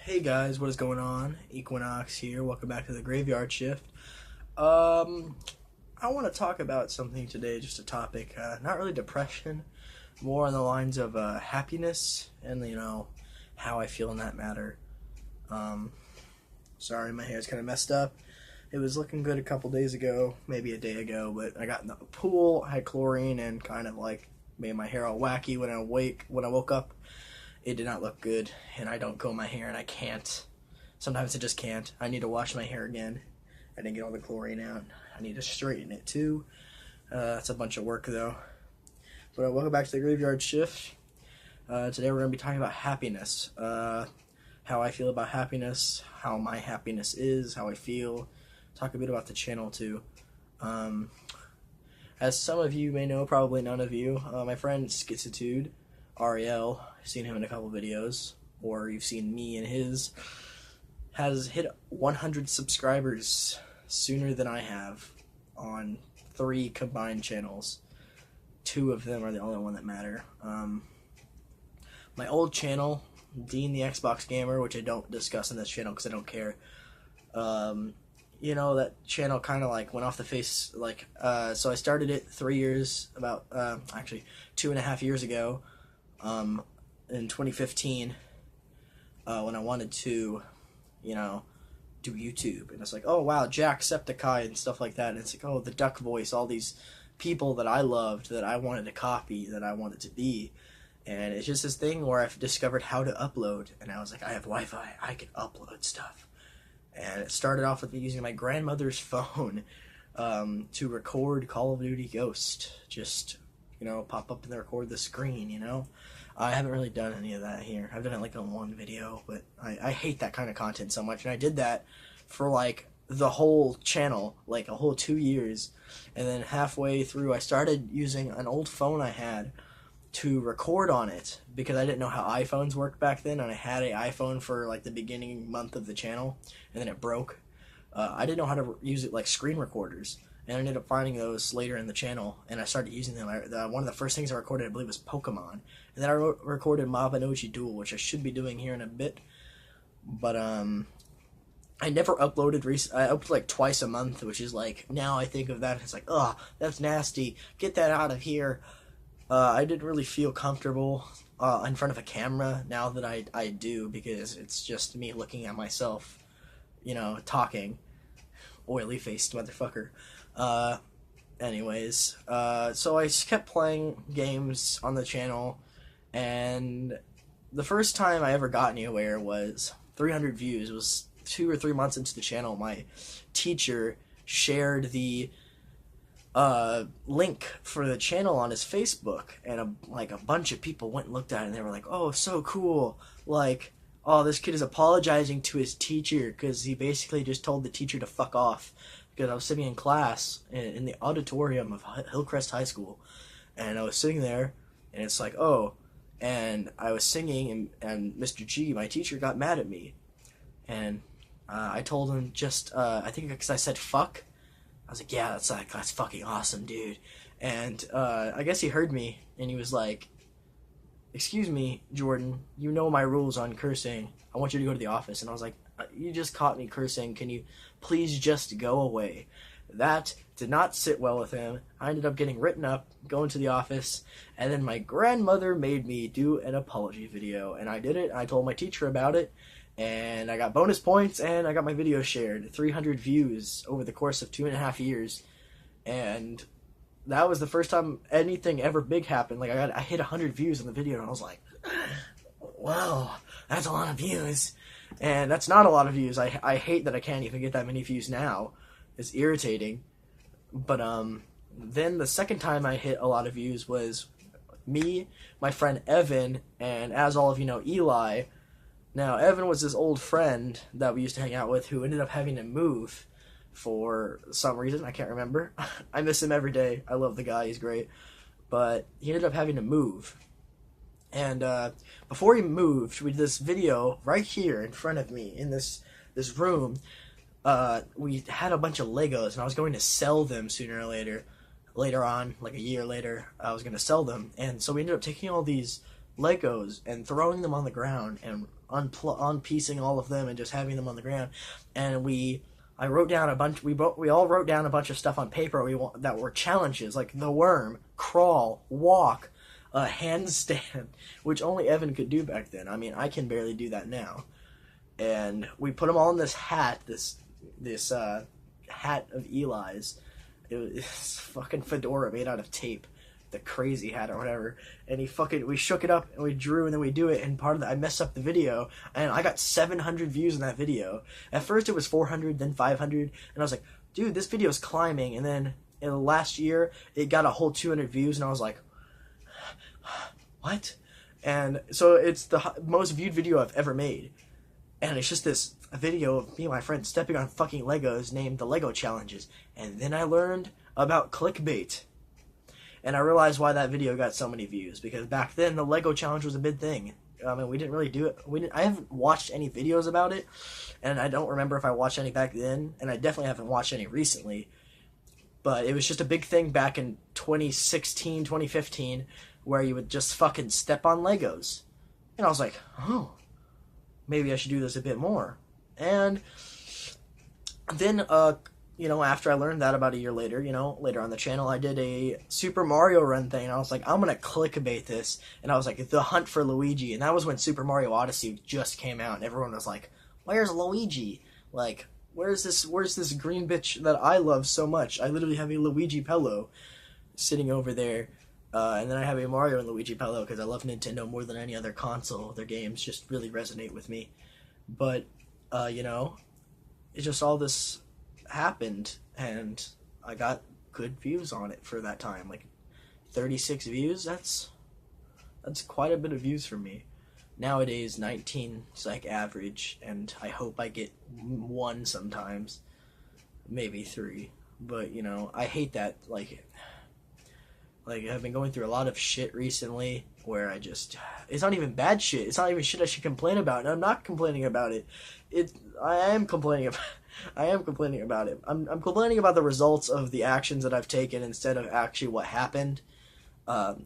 Hey guys, what is going on? Equinox here. Welcome back to the Graveyard Shift. I want to talk about something today, just a topic, not really depression, more on the lines of happiness and, how I feel in that matter. Sorry, my hair's kind of messed up. It was looking good a couple days ago, maybe a day ago, but I got in the pool, had chlorine, and kind of made my hair all wacky when I woke up. It did not look good, and I don't comb my hair, and I can't. Sometimes I just can't. I need to wash my hair again. I didn't get all the chlorine out. I need to straighten it, too. That's a bunch of work, though. But welcome back to the Graveyard Shift. Today we're going to be talking about happiness. How I feel about happiness, how my happiness is, how I feel. Talk a bit about the channel, too. As some of you may know, probably none of you, my friend Schizitude, Ariel, I've seen him in a couple videos, or you've seen me in his, has hit 100 subscribers sooner than I have on 3 combined channels. 2 of them are the only one that matter. My old channel, Dean the Xbox Gamer, which I don't discuss in this channel because I don't care, that channel kind of went off the face, so I started it 3 years, actually 2.5 years ago, in 2015, when I wanted to, do YouTube, and it's like, oh wow, Jacksepticeye and stuff like that, and it's like, oh, the Duck Voice, all these people that I loved, that I wanted to copy, that I wanted to be, and it's just this thing where I've discovered how to upload, and I was like, I have Wi-Fi, I can upload stuff, and it started off with me using my grandmother's phone, to record Call of Duty Ghost, just, pop up and record the screen, I haven't really done any of that here. I've done it on one video, but I hate that kind of content so much, and I did that for the whole channel, a whole 2 years, and then halfway through I started using an old phone I had to record on it, because I didn't know how iPhones worked back then, and I had an iPhone for the beginning month of the channel, and then it broke. I didn't know how to use it like screen recorders, and I ended up finding those later in the channel, and I started using them. One of the first things I recorded, I believe, was Pokemon, and then I recorded Mabinogi Duel, which I should be doing here in a bit, but I never uploaded I upload twice a month, which is now I think of that, it's oh, that's nasty, get that out of here. I didn't really feel comfortable in front of a camera. Now that I do, because it's just me looking at myself, talking. Oily-faced motherfucker. Anyways, so I kept playing games on the channel, and the first time I ever got anywhere was 300 views. It was 2 or 3 months into the channel. My teacher shared the link for the channel on his Facebook, and a bunch of people went and looked at it, and they were like, oh, so cool, oh, this kid is apologizing to his teacher because he basically just told the teacher to fuck off, because I was sitting in class in the auditorium of Hillcrest High School, and I was sitting there, and it's oh, and I was singing, and Mr. G, my teacher, got mad at me, and I told him I think because I said fuck, I was like, yeah, that's fucking awesome, dude. And I guess he heard me, and he was like, excuse me, Jordan, you know my rules on cursing. I want you to go to the office. And I was like, you just caught me cursing. Can you please just go away? That did not sit well with him. I ended up getting written up, going to the office, and then my grandmother made me do an apology video. And I did it. I told my teacher about it. And I got bonus points, and I got my video shared. 300 views over the course of 2.5 years. And that was the first time anything ever big happened. I hit 100 views in the video, and I was like, wow, that's a lot of views. And that's not a lot of views. I hate that I can't even get that many views now. It's irritating. But then the second time I hit a lot of views was me, my friend Evan, and as all of you know, Eli. Now, Evan was this old friend that we used to hang out with who ended up having to move for some reason. I can't remember. I miss him every day. I love the guy. He's great. But he ended up having to move. And before he moved, we did this video right here in front of me in this room. We had a bunch of Legos, and I was going to sell them sooner or later. Later on, a year later, I was going to sell them. And so we ended up taking all these Legos and throwing them on the ground and unpiecing all of them and just having them on the ground. And I wrote down a bunch. We all wrote down a bunch of stuff on paper that were challenges, like the worm, crawl, walk, handstand, which only Evan could do back then. I mean, I can barely do that now. And we put them all in this hat, this hat of Eli's. It was fucking fedora made out of tape, the crazy hat or whatever. And we shook it up and we drew and then we do it. And I messed up the video and I got 700 views in that video. At first it was 400, then 500, and I was like, dude, this video's climbing. And then in the last year it got a whole 200 views, and I was like, what? And so it's the most viewed video I've ever made. And it's just this video of me and my friend stepping on fucking Legos named the Lego Challenges. And then I learned about clickbait. And I realized why that video got so many views. Because back then, the Lego Challenge was a big thing. I mean, we didn't really do it. I haven't watched any videos about it. And I don't remember if I watched any back then. And I definitely haven't watched any recently. But it was just a big thing back in 2016, 2015. Where you would just fucking step on Legos. And I was like, oh, maybe I should do this a bit more. And then, after I learned that about a year later, later on the channel, I did a Super Mario Run thing. And I was like, I'm going to clickbait this. And I was like, the hunt for Luigi. And that was when Super Mario Odyssey just came out. And everyone was like, where's Luigi? Like, where's this green bitch that I love so much? I literally have a Luigi pillow sitting over there. And then I have a Mario and Luigi pillow because I love Nintendo more than any other console. Their games just really resonate with me. But, it's just all this happened, and I got good views on it for that time. Like, 36 views, that's quite a bit of views for me. Nowadays, 19 is like average, and I hope I get 1 sometimes. Maybe 3. But, I hate that, I've been going through a lot of shit recently where it's not even bad shit. It's not even shit I should complain about, and I'm not complaining about it. I am complaining about it. I'm complaining about the results of the actions that I've taken instead of actually what happened.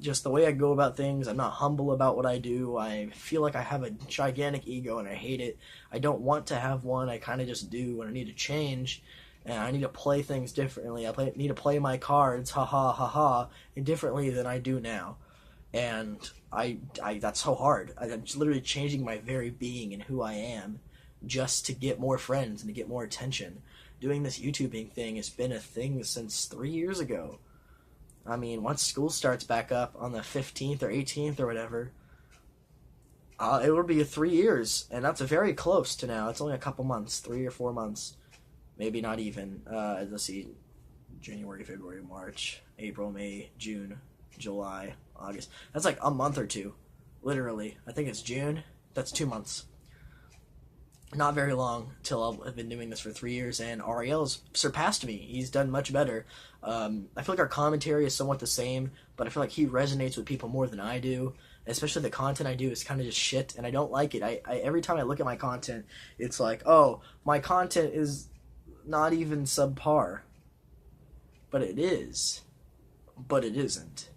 Just the way I go about things. I'm not humble about what I do. I feel like I have a gigantic ego, and I hate it. I don't want to have one. I kind of just do, and I need to change. And I need to play things differently. I need to play my cards, differently than I do now. And I that's so hard. I'm just literally changing my very being and who I am just to get more friends and to get more attention. Doing this YouTubing thing has been a thing since 3 years ago. I mean, once school starts back up on the 15th or 18th or whatever, it will be 3 years. And that's very close to now. It's only a couple months, 3 or 4 months. Maybe not even. Let's see. January, February, March, April, May, June, July, August. That's like a month or two. Literally. I think it's June. That's 2 months. Not very long till I've been doing this for 3 years, and Ariel's surpassed me. He's done much better. I feel like our commentary is somewhat the same, but I feel like he resonates with people more than I do. Especially the content I do is kind of just shit, and I don't like it. I every time I look at my content, it's like, oh, my content is not even subpar. But it is. But it isn't.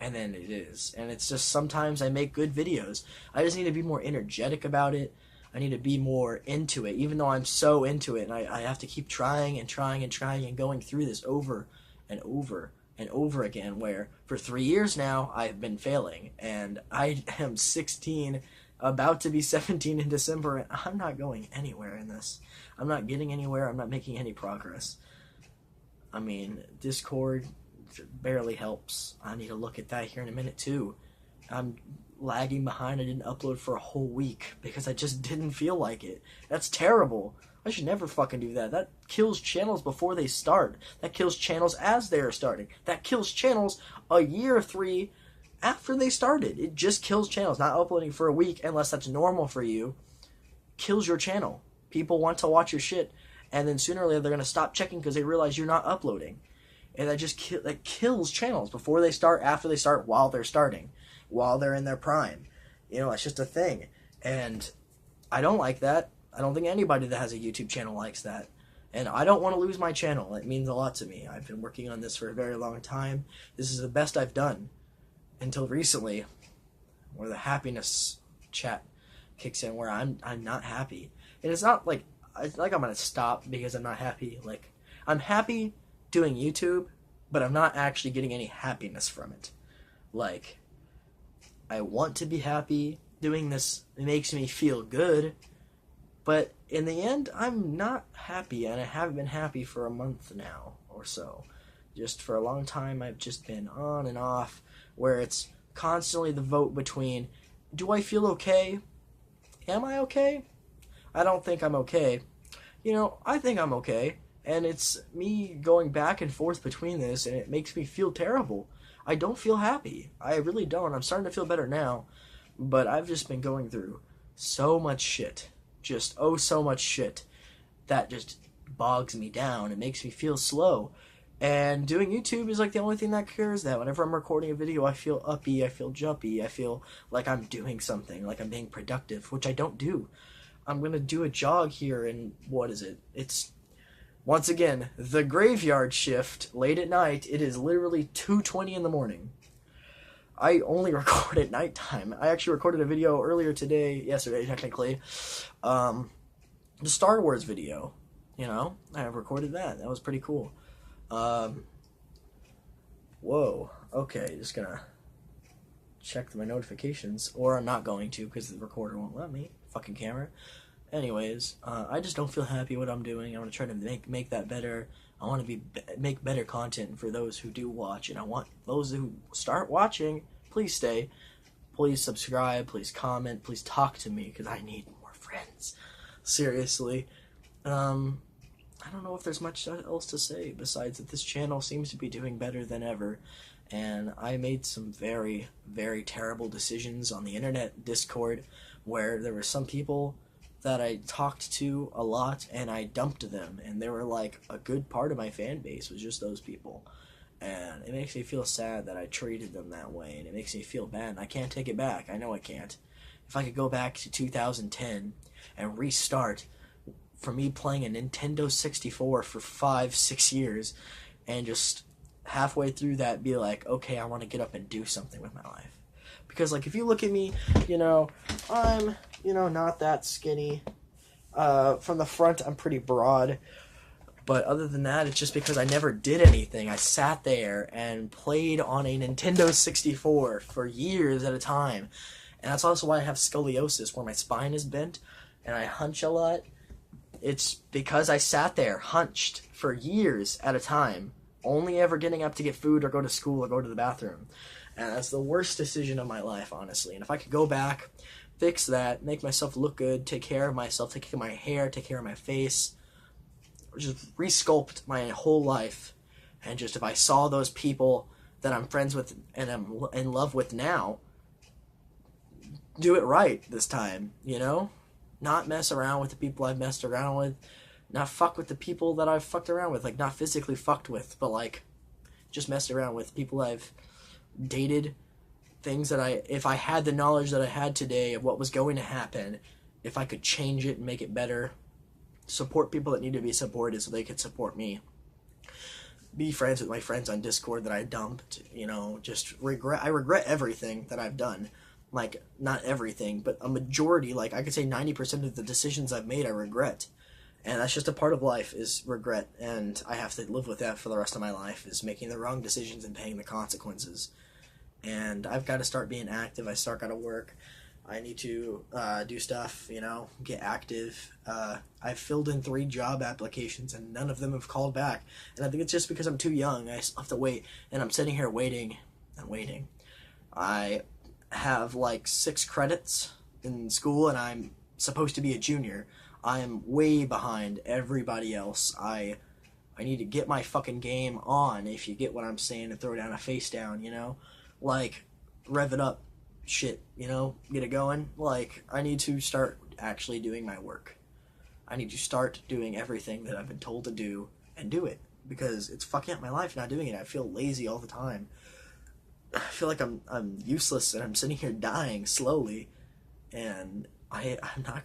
And then it is. And it's just sometimes I make good videos. I just need to be more energetic about it. I need to be more into it, even though I'm so into it. And I have to keep trying and trying and trying and going through this over and over and over again, where for 3 years now I've been failing. And I am 16, about to be 17 in December, and I'm not going anywhere in this. I'm not getting anywhere. I'm not making any progress. I mean, Discord barely helps. I need to look at that here in a minute, too. I'm lagging behind. I didn't upload for a whole week because I just didn't feel like it. That's terrible. I should never fucking do that. That kills channels before they start. That kills channels as they are starting. That kills channels a year or 3 after they started. It just kills channels. Not uploading for a week, unless that's normal for you, kills your channel. People want to watch your shit, and then sooner or later they're going to stop checking because they realize you're not uploading. And that just that kills channels before they start, after they start, while they're starting, while they're in their prime. It's just a thing. And I don't like that. I don't think anybody that has a YouTube channel likes that. And I don't want to lose my channel. It means a lot to me. I've been working on this for a very long time. This is the best I've done until recently, where the happiness chat kicks in where I'm not happy. And it's not like I'm gonna stop because I'm not happy. Like, I'm happy doing YouTube, but I'm not actually getting any happiness from it. Like, I want to be happy doing this. It makes me feel good, but in the end, I'm not happy, and I haven't been happy for a month now or so. Just for a long time, I've just been on and off, where it's constantly the vote between, do I feel okay? Am I okay? I don't think I'm okay. You know, I think I'm okay, and it's me going back and forth between this, and it makes me feel terrible. I don't feel happy. I really don't. I'm starting to feel better now, but I've just been going through so much shit. Just, oh, so much shit. That just bogs me down. It makes me feel slow. And doing YouTube is like the only thing that cures that. Whenever I'm recording a video, I feel uppy, I feel jumpy, I feel like I'm doing something, like I'm being productive, which I don't do. I'm going to do a jog here in, what is it? It's, once again, the graveyard shift, late at night. It is literally 2:20 in the morning. I only record at nighttime. I actually recorded a video earlier today, yesterday technically, the Star Wars video, you know? I recorded that. That was pretty cool. Whoa, okay, just gonna check my notifications, or I'm not going to because the recorder won't let me. Fucking camera. Anyways, I just don't feel happy what I'm doing. I want to try to make that better. I want to make better content for those who do watch, and I want those who start watching, please stay. Please subscribe, please comment, please talk to me, because I need more friends. Seriously. I don't know if there's much else to say besides that this channel seems to be doing better than ever, and I made some very, very terrible decisions on the internet Discord where there were some people that I talked to a lot and I dumped them, and they were like a good part of my fan base was just those people, and it makes me feel sad that I treated them that way, and it makes me feel bad, and I can't take it back. I know I can't. If I could go back to 2010 and restart for me playing a Nintendo 64 for 5-6 years, and just halfway through that be like, okay, I want to get up and do something with my life. Because, like, if you look at me, you know, I'm, you know, not that skinny. From the front, I'm pretty broad. But other than that, it's just because I never did anything. I sat there and played on a Nintendo 64 for years at a time. And that's also why I have scoliosis, where my spine is bent and I hunch a lot. It's because I sat there, hunched, for years at a time, only ever getting up to get food or go to school or go to the bathroom. And that's the worst decision of my life, honestly. And if I could go back, fix that, make myself look good, take care of myself, take care of my hair, take care of my face, just resculpt my whole life, and just if I saw those people that I'm friends with and I'm in love with now, do it right this time, you know? Not mess around with the people I've messed around with. Not fuck with the people that I've fucked around with. Like, not physically fucked with, but, like, just messed around with people I've dated. Things that if I had the knowledge that I had today of what was going to happen, if I could change it and make it better, support people that need to be supported so they could support me. Be friends with my friends on Discord that I dumped, you know, just I regret everything that I've done. Like, not everything, but a majority, like, I could say 90% of the decisions I've made I regret. And that's just a part of life, is regret, and I have to live with that for the rest of my life, is making the wrong decisions and paying the consequences. And I've got to start being active. I got to work. I need to do stuff, you know, get active. I've filled in 3 job applications, and none of them have called back. And I think it's just because I'm too young. I have to wait, and I'm sitting here waiting and waiting. I have like 6 credits in school, and I'm supposed to be a junior. I am way behind everybody else. I need to get my fucking game on, if you get what I'm saying, and throw down a face down, you know? Like, rev it up, shit, you know? Get it going. Like, I need to start actually doing my work. I need to start doing everything that I've been told to do, and do it. Because it's fucking up my life not doing it. I feel lazy all the time. I feel like I'm useless, and I'm sitting here dying slowly, and I'm not